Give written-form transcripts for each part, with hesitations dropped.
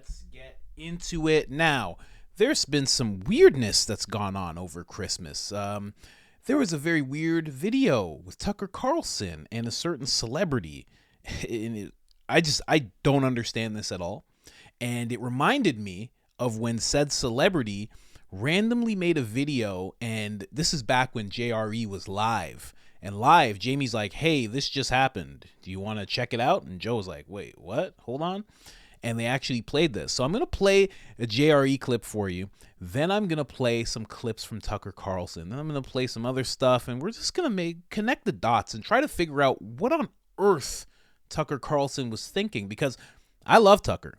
let's get into it now. There's been some weirdness that's gone on over Christmas. There was a very weird video with Tucker Carlson and a certain celebrity. I don't understand this at all. And it reminded me of when said celebrity randomly made a video, and this is back when JRE was live. And live, Jamie's like, hey, this just happened. Do you want to check it out? And Joe was like, wait, what? Hold on. And they actually played this. So I'm going to play a JRE clip for you. Then I'm going to play some clips from Tucker Carlson. Then I'm going to play some other stuff. And we're just going to connect the dots and try to figure out what on earth Tucker Carlson was thinking. Because I love Tucker,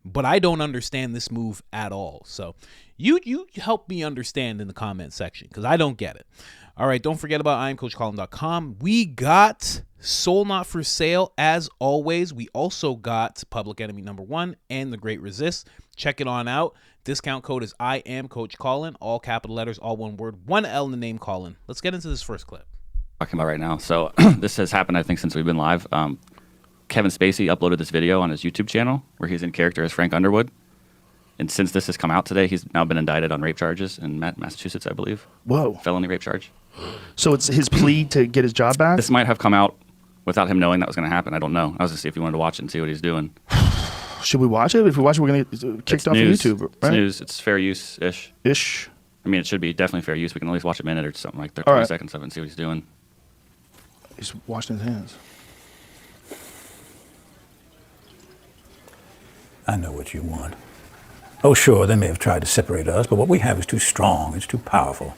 but I don't understand this move at all. So you help me understand in the comment section, because I don't get it. All right, don't forget about IamCoachColin.com. We got Soul Not For Sale, as always. We also got Public Enemy #1 and The Great Resist. Check it on out. Discount code is IamCoachColin, all capital letters, all one word, 1 L in the name Colin. Let's get into this first clip. Talking about right now. So this has happened, I think, since we've been live. Kevin Spacey uploaded this video on his YouTube channel where he's in character as Frank Underwood. And since this has come out today, he's now been indicted on rape charges in Massachusetts, I believe. Whoa. Felony rape charge. So it's his plea to get his job back? This might have come out without him knowing that was going to happen. I don't know. I was going to see if you wanted to watch it and see what he's doing. Should we watch it? If we watch it, we're going to get kicked off of YouTube, right? It's news. It's fair use-ish. Ish. I mean, it should be definitely fair use. We can at least watch a minute or something, like 30 right. seconds of it and see what he's doing. He's washing his hands. I know what you want. Oh, sure, they may have tried to separate us, but what we have is too strong, it's too powerful.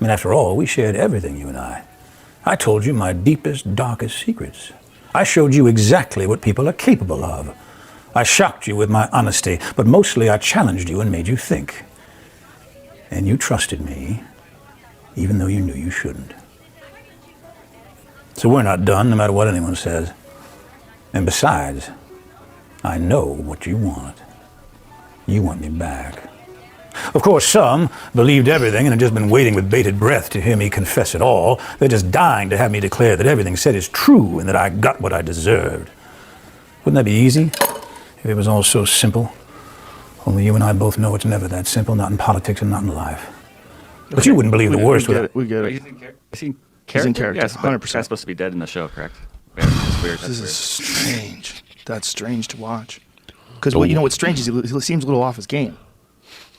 I mean, after all, we shared everything, you and I. I told you my deepest, darkest secrets. I showed you exactly what people are capable of. I shocked you with my honesty, but mostly I challenged you and made you think. And you trusted me, even though you knew you shouldn't. So we're not done, no matter what anyone says. And besides, I know what you want. You want me back. Of course, some believed everything and have just been waiting with bated breath to hear me confess it all. They're just dying to have me declare that everything said is true and that I got what I deserved. Wouldn't that be easy if it was all so simple? Only you and I both know it's never that simple, not in politics and not in life. But you wouldn't believe the worst with it. We get it. Is he in character? He's in character, Yes, 100%. That's supposed to be dead in the show, correct? Yeah, that's weird. This is strange. That's strange to watch. Because what's strange is he seems a little off his game,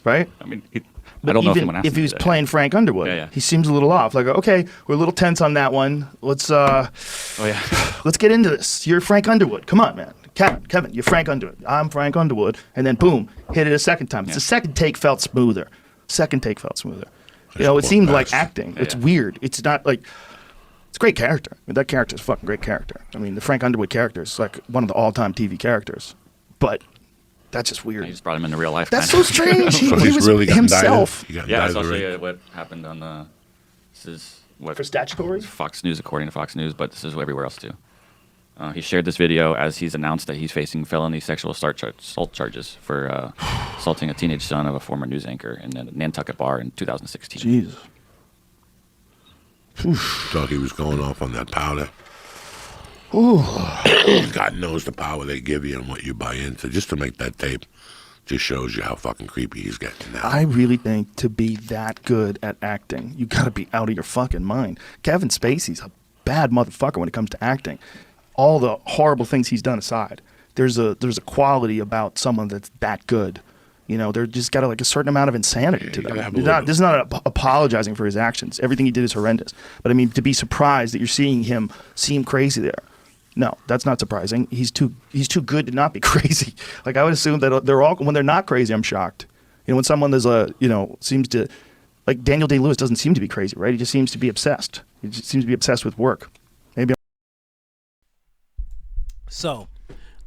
right? I mean, I don't know if anyone asked if he was playing Frank Underwood, Yeah. he seems a little off. Like, okay, we're a little tense on that one. Let's let's get into this. You're Frank Underwood. Come on, man. Kevin, you're Frank Underwood. I'm Frank Underwood. And then boom, hit it a second time. The second take felt smoother. You know, it seemed like acting. It's weird. It's not like. It's a great character. I mean, that character is a fucking great character. I mean, the Frank Underwood character is like one of the all-time TV characters. But that's just weird. You just brought him into real life. That's so strange. So he he's was really himself. Yeah, I'll show you what happened on the. This is what For statutory? Fox News, according to Fox News, but this is everywhere else too. He shared this video as he's announced that he's facing felony sexual assault charges for assaulting a teenage son of a former news anchor in a Nantucket bar in 2016. Jesus. Thought he was going off on that powder. Ooh. God knows the power they give you and what you buy into. Just to make that tape just shows you how fucking creepy he's getting now. I really think to be that good at acting, you got to be out of your fucking mind. Kevin Spacey's a bad motherfucker when it comes to acting. All the horrible things he's done aside, there's a quality about someone that's that good. You know, they're just got like a certain amount of insanity to them. This is not apologizing for his actions. Everything he did is horrendous. But I mean, to be surprised that you're seeing him seem crazy there. No, that's not surprising. He's too good to not be crazy. Like I would assume that they're all when they're not crazy, I'm shocked. You know, when someone is seems to like Daniel Day-Lewis doesn't seem to be crazy, right? He just seems to be obsessed. He just seems to be obsessed with work. Maybe. So,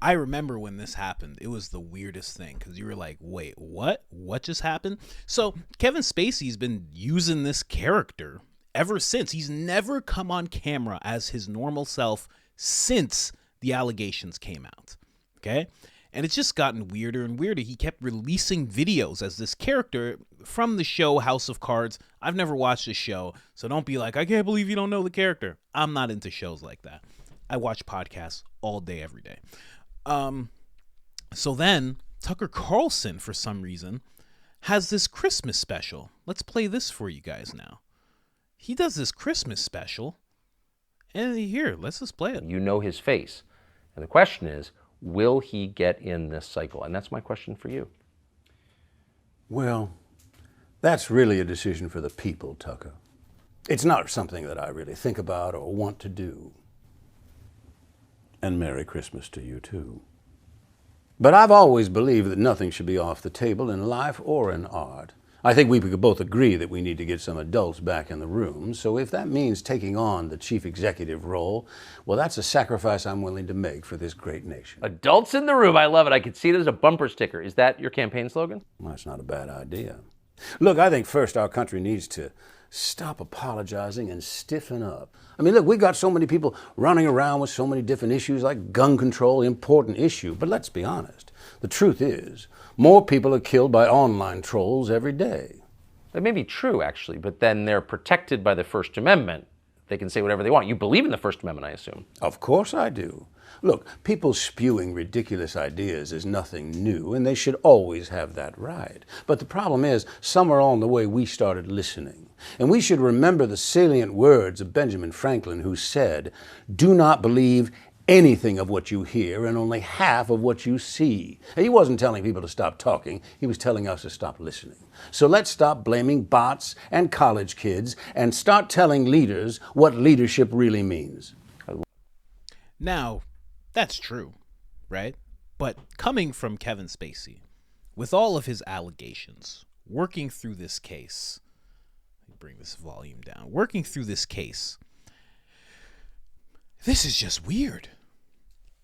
I remember when this happened, it was the weirdest thing because you were like, wait, what? What just happened? So, Kevin Spacey's been using this character ever since. He's never come on camera as his normal self since the allegations came out. Okay? And it's just gotten weirder and weirder. He kept releasing videos as this character from the show House of Cards. I've never watched the show, so don't be like, I can't believe you don't know the character. I'm not into shows like that. I watch podcasts all day, every day. So then Tucker Carlson, for some reason, has this Christmas special. Let's play this for you guys now. He does this Christmas special, and here, let's just play it. You know his face. And the question is, will he get in this cycle? And that's my question for you. Well, that's really a decision for the people, Tucker. It's not something that I really think about or want to do. And Merry Christmas to you, too. But I've always believed that nothing should be off the table in life or in art. I think we could both agree that we need to get some adults back in the room, so if that means taking on the chief executive role, well, that's a sacrifice I'm willing to make for this great nation. Adults in the room, I love it. I could see it as a bumper sticker. Is that your campaign slogan? Well, that's not a bad idea. Look, I think first our country needs to stop apologizing and stiffen up. I mean, look, we got so many people running around with so many different issues like gun control, important issue. But let's be honest. The truth is, more people are killed by online trolls every day. That may be true, actually, but then they're protected by the First Amendment. They can say whatever they want. You believe in the First Amendment, I assume. Of course I do. Look, people spewing ridiculous ideas is nothing new, and they should always have that right. But the problem is, somewhere along the way, we started listening. And we should remember the salient words of Benjamin Franklin, who said, "Do not believe anything of what you hear and only half of what you see." He wasn't telling people to stop talking. He was telling us to stop listening. So let's stop blaming bots and college kids and start telling leaders what leadership really means. Now, that's true, right? But coming from Kevin Spacey, with all of his allegations, working through this case, let me bring this volume down, working through this case, this is just weird.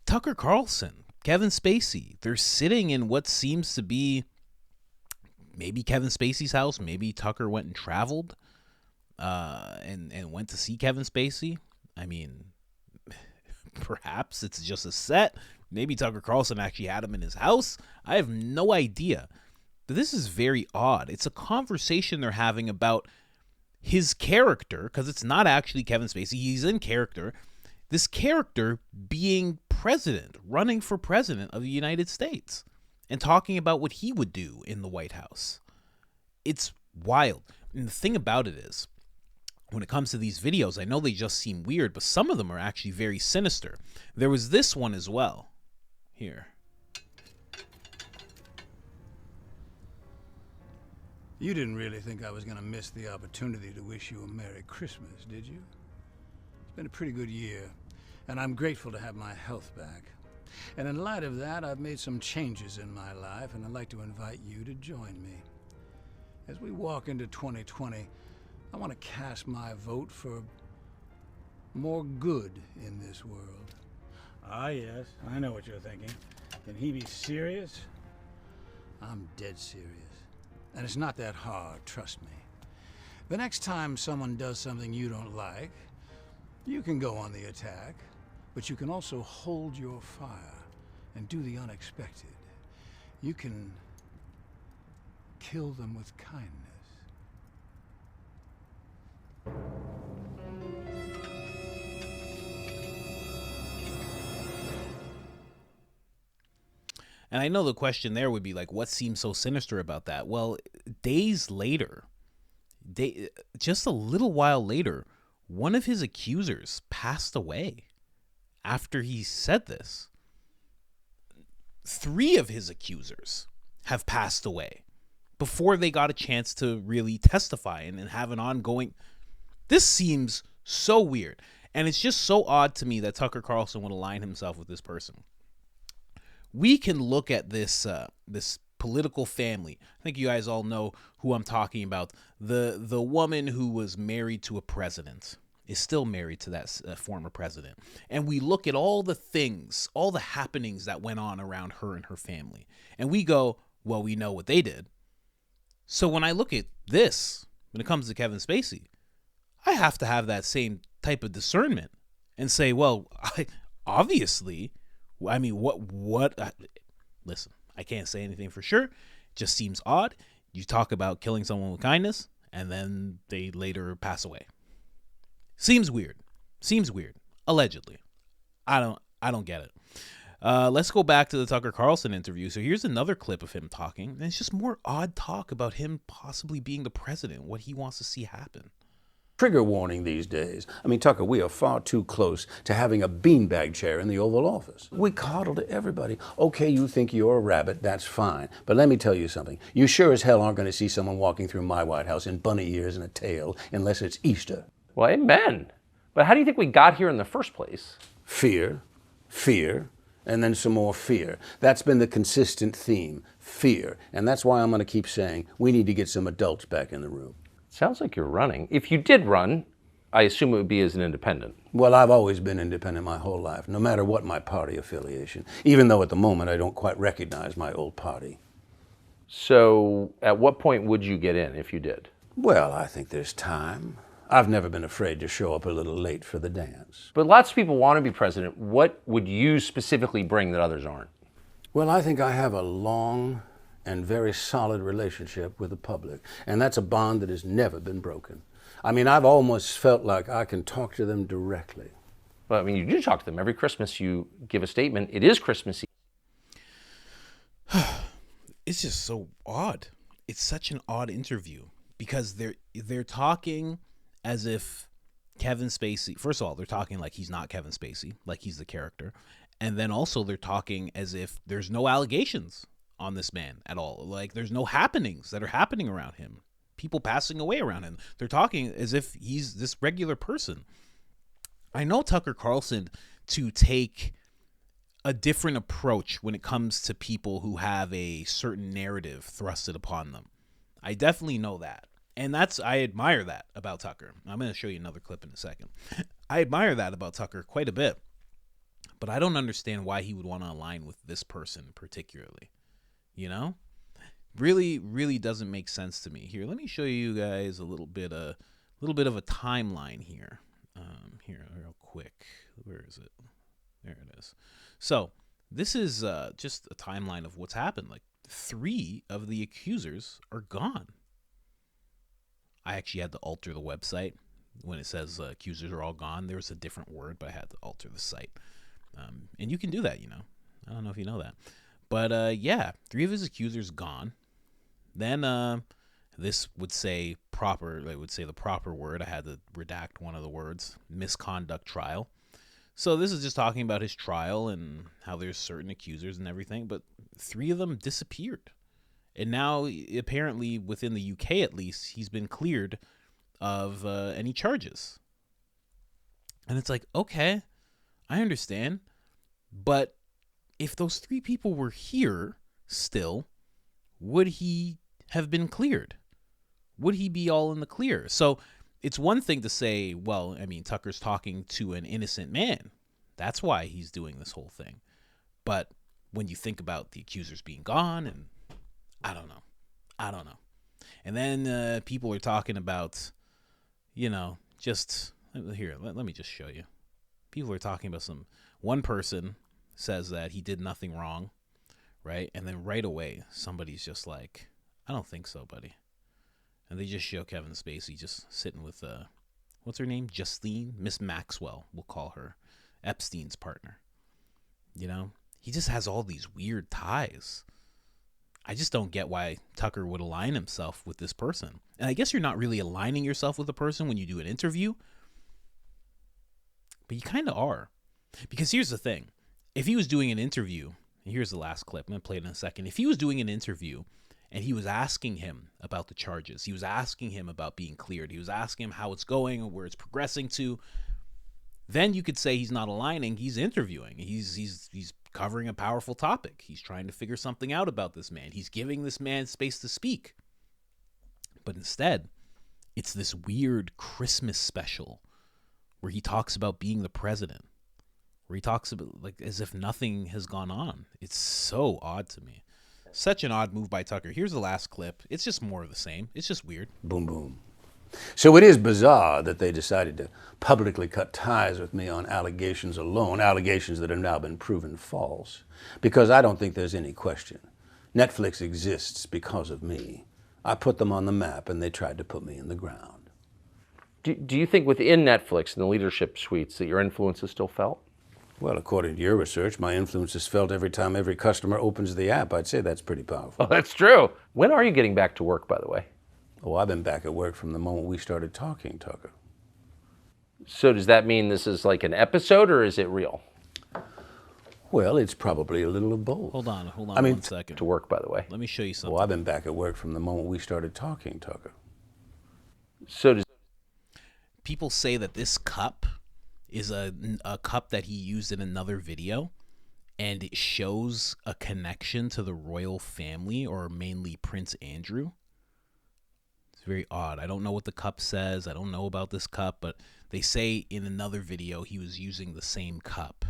Tucker Carlson, Kevin Spacey, they're sitting in what seems to be maybe Kevin Spacey's house. Maybe Tucker went and traveled and went to see Kevin Spacey. I mean, perhaps it's just a set. Maybe Tucker Carlson actually had him in his house. I have no idea. But this is very odd. It's a conversation they're having about his character, because it's not actually Kevin Spacey. He's in character. This character being president, running for president of the United States, and talking about what he would do in the White House. It's wild. And the thing about it is, when it comes to these videos, I know they just seem weird, but some of them are actually very sinister. There was this one as well. Here. You didn't really think I was going to miss the opportunity to wish you a Merry Christmas, did you? It's been a pretty good year, and I'm grateful to have my health back. And in light of that, I've made some changes in my life, and I'd like to invite you to join me. As we walk into 2020, I want to cast my vote for more good in this world. Ah, yes, I know what you're thinking. Can he be serious? I'm dead serious. And it's not that hard, trust me. The next time someone does something you don't like, you can go on the attack, but you can also hold your fire and do the unexpected. You can kill them with kindness. And I know the question there would be like, what seems so sinister about that? Well, days later, just a little while later, one of his accusers passed away after he said this. 3 of his accusers have passed away before they got a chance to really testify and have an ongoing... This seems so weird. And it's just so odd to me that Tucker Carlson would align himself with this person. We can look at this this political family. I think you guys all know who I'm talking about. The woman who was married to a president is still married to that former president. And we look at all the things, all the happenings that went on around her and her family. And we go, well, we know what they did. So when I look at this, when it comes to Kevin Spacey, I have to have that same type of discernment and say, well, obviously... I mean, listen, I can't say anything for sure. It just seems odd. You talk about killing someone with kindness, and then they later pass away. Seems weird. Allegedly. I don't get it. Let's go back to the Tucker Carlson interview. So here's another clip of him talking. And it's just more odd talk about him possibly being the president, what he wants to see happen. Trigger warning these days. I mean, Tucker, we are far too close to having a beanbag chair in the Oval Office. We coddle to everybody. Okay, you think you're a rabbit, that's fine. But let me tell you something. You sure as hell aren't going to see someone walking through my White House in bunny ears and a tail unless it's Easter. Well, amen. But how do you think we got here in the first place? Fear, fear, and then some more fear. That's been the consistent theme, fear. And that's why I'm going to keep saying we need to get some adults back in the room. Sounds like you're running. If you did run, I assume it would be as an independent. Well, I've always been independent my whole life, no matter what my party affiliation, even though at the moment I don't quite recognize my old party. So at what point would you get in if you did? Well, I think there's time. I've never been afraid to show up a little late for the dance. But lots of people want to be president. What would you specifically bring that others aren't? Well, I think I have a long and very solid relationship with the public, and that's a bond that has never been broken. I mean, I've almost felt like I can talk to them directly. Well, I mean, you do talk to them. Every Christmas you give a statement. It is Christmas Eve. It's just so odd. It's such an odd interview because they're talking as if Kevin Spacey, first of all, they're talking like he's not Kevin Spacey, like he's the character. And then also they're talking as if there's no allegations on this man at all. Like there's no happenings that are happening around him. People passing away around him. They're talking as if he's this regular person. I know Tucker Carlson to take a different approach when it comes to people who have a certain narrative thrusted upon them. I definitely know that. And I admire that about Tucker. I'm going to show you another clip in a second. I admire that about Tucker quite a bit. But I don't understand why he would want to align with this person particularly. You know? Really, really doesn't make sense to me. Here, let me show you guys a little bit of a timeline here. Here, real quick. Where is it? There it is. So, this is just a timeline of what's happened. Like, 3 of the accusers are gone. I actually had to alter the website. When it says accusers are all gone, there's a different word, but I had to alter the site. And you can do that, you know. I don't know if you know that. But, yeah, 3 of his accusers gone. Then this would say the proper word. I had to redact one of the words, misconduct trial. So this is just talking about his trial and how there's certain accusers and everything. But 3 of them disappeared. And now, apparently, within the UK at least, he's been cleared of any charges. And it's like, okay, I understand. But if those 3 people were here still, would he have been cleared? Would he be all in the clear? So it's one thing to say, well, I mean, Tucker's talking to an innocent man. That's why he's doing this whole thing. But when you think about the accusers being gone, and I don't know. And then people are talking about, you know, just here, let me just show you. People are talking about one person says that he did nothing wrong, right? And then right away, somebody's just like, I don't think so, buddy. And they just show Kevin Spacey just sitting with, what's her name? Justine? Miss Maxwell, we'll call her. Epstein's partner. You know? He just has all these weird ties. I just don't get why Tucker would align himself with this person. And I guess you're not really aligning yourself with a person when you do an interview. But you kind of are. Because here's the thing. If he was doing an interview, and here's the last clip. I'm going to play it in a second. If he was doing an interview and he was asking him about the charges, he was asking him about being cleared, he was asking him how it's going, where it's progressing to, then you could say he's not aligning, he's interviewing. He's covering a powerful topic. He's trying to figure something out about this man. He's giving this man space to speak. But instead, it's this weird Christmas special where he talks about being the president, where he talks about like as if nothing has gone on. It's so odd to me. Such an odd move by Tucker. Here's the last clip. It's just more of the same. It's just weird. Boom, boom. So it is bizarre that they decided to publicly cut ties with me on allegations alone, allegations that have now been proven false, because I don't think there's any question. Netflix exists because of me. I put them on the map and they tried to put me in the ground. Do you think within Netflix and the leadership suites that your influence is still felt? Well, according to your research, my influence is felt every time every customer opens the app. I'd say that's pretty powerful. Oh, that's true. When are you getting back to work, by the way? Oh, I've been back at work from the moment we started talking, Tucker. So does that mean this is like an episode, or is it real? Well, it's probably a little of both. Hold on I mean, 1 second. To work, by the way. Let me show you something. Oh, I've been back at work from the moment we started talking, Tucker. So does People say that this cup is a cup that he used in another video, and it shows a connection to the royal family, or mainly Prince Andrew. It's very odd. I don't know what the cup says. I don't know about this cup, but they say in another video he was using the same cup,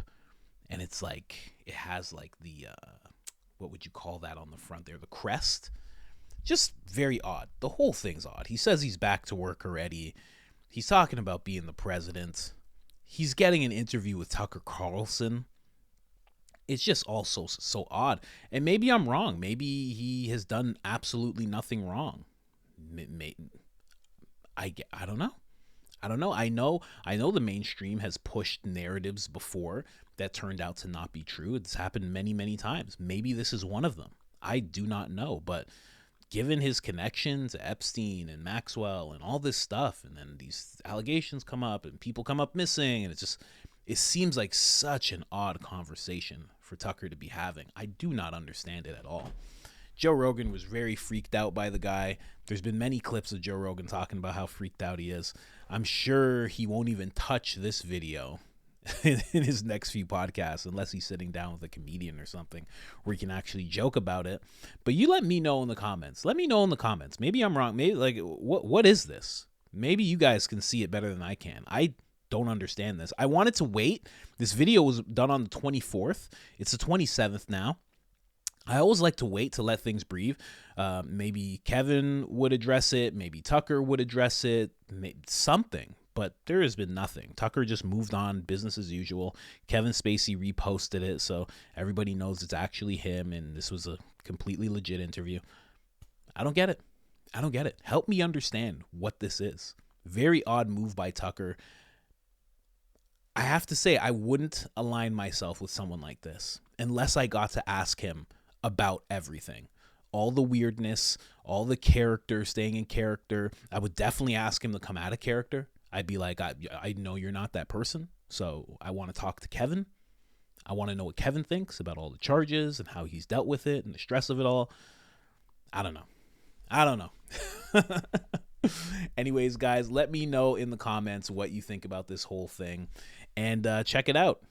and it's like it has like the what would you call that on the front there, the crest. Just very odd. The whole thing's odd. He says he's back to work already. He's talking about being the president. He's getting an interview with Tucker Carlson. It's just all so odd. And maybe I'm wrong. Maybe he has done absolutely nothing wrong. I don't know. I don't know. I know the mainstream has pushed narratives before that turned out to not be true. It's happened many, many times. Maybe this is one of them. I do not know. But given his connection to Epstein and Maxwell and all this stuff, and then these allegations come up and people come up missing, and it seems like such an odd conversation for Tucker to be having. I do not understand it at all. Joe Rogan was very freaked out by the guy. There's been many clips of Joe Rogan talking about how freaked out he is. I'm sure he won't even touch this video in his next few podcasts unless he's sitting down with a comedian or something where he can actually joke about it. But you let me know in the comments. Let me know in the comments. Maybe I'm wrong. Maybe like what is this? Maybe you guys can see it better than I can. I don't understand this. I wanted to wait. This video was done on the 24th. It's the 27th now. I always like to wait to let things breathe. Maybe Kevin would address it. Maybe Tucker would address it. Something. But there has been nothing. Tucker just moved on, business as usual. Kevin Spacey reposted it, so everybody knows it's actually him, and this was a completely legit interview. I don't get it. I don't get it. Help me understand what this is. Very odd move by Tucker. I have to say, I wouldn't align myself with someone like this unless I got to ask him about everything. All the weirdness, all the character, staying in character. I would definitely ask him to come out of character. I'd be like, I know you're not that person, so I want to talk to Kevin. I want to know what Kevin thinks about all the charges and how he's dealt with it and the stress of it all. I don't know. Anyways, guys, let me know in the comments what you think about this whole thing. And check it out.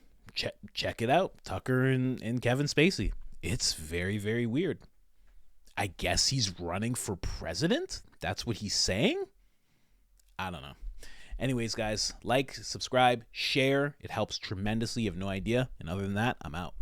Check it out. Tucker and Kevin Spacey. It's very, very weird. I guess he's running for president? That's what he's saying? I don't know. Anyways, guys, like, subscribe, share. It helps tremendously. You have no idea. And other than that, I'm out.